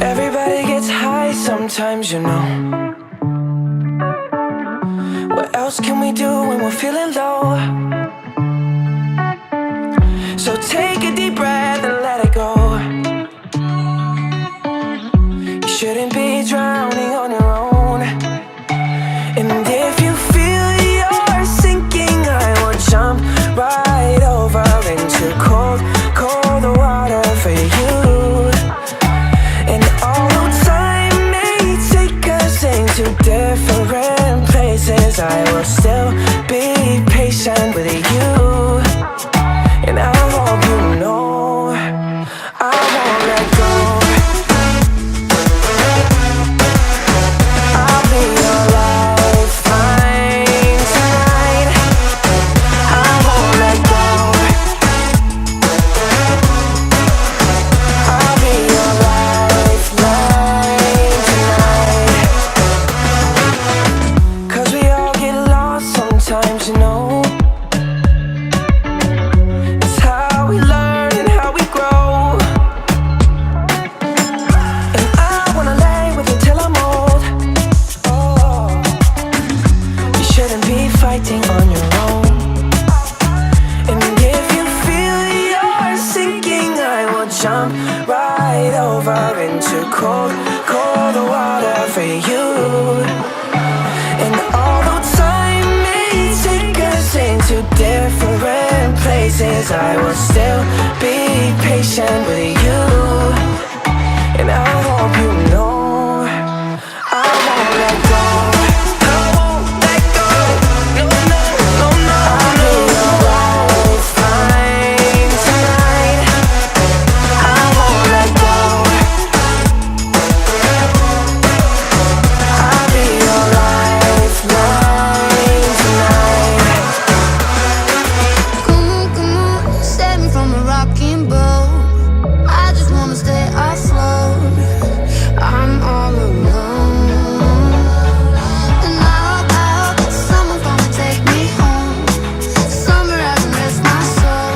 Everybody gets high sometimes, you know. What else can we do when we're feeling low? So take a deep breath and let it go. You shouldn't be drowning on your own. And if you feel you're sinking, I will jump right over into cold, cold water for you. And although time may take us into different places, I will still be patient with you. And I hope you know I won't let go. I'll be your lifeline tonight. I won't let go. I'll be your lifeline tonight. 'Cause we all get lost sometimes, you know. It's how we learn and how we grow. And I wanna lay with you till I'm old. Oh, you shouldn't be fighting on your own. And if you feel you're sinking, I will jump right over into cold, cold water for you. And although time may take us into different places, I will still be patient with you. And I hope you know I won't let go. I won't let go. No, no, no, no. I'll be your lifeline tonight. I won't let go. I'll be your lifeline tonight. Come on, save me from a rocking boat. I just wanna stay afloat. I'm all alone. And I hope that someone's gonna take me home. Summer hasn't rest my soul.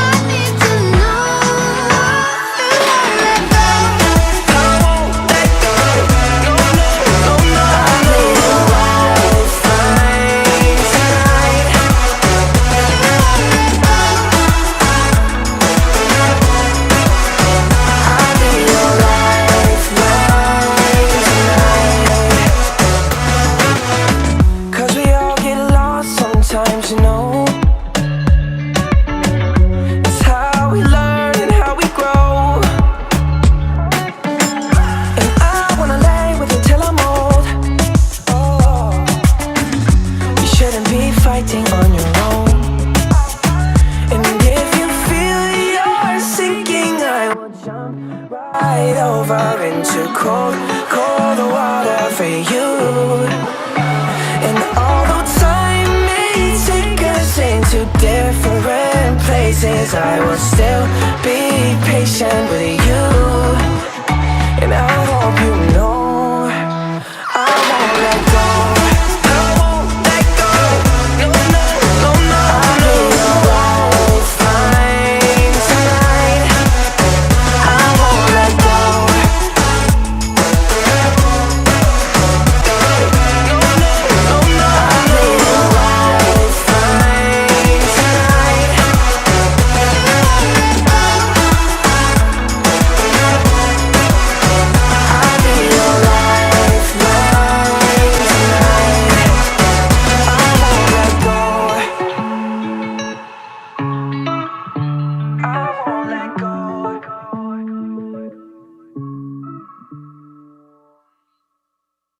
I need to know you won't let go. I won't let go. No, no, no, no. I'll be your lifeline tonight. I'll be your lifeline tonight. 'Cause we all get lost sometimes, you know. It's how we learn and how we grow. And I wanna lay with you till I'm old. Oh, you shouldn't be fighting on your own. And if you feel you're sinking, I will jump right over into cold, cold water for you. And although time may take us into different places, I will still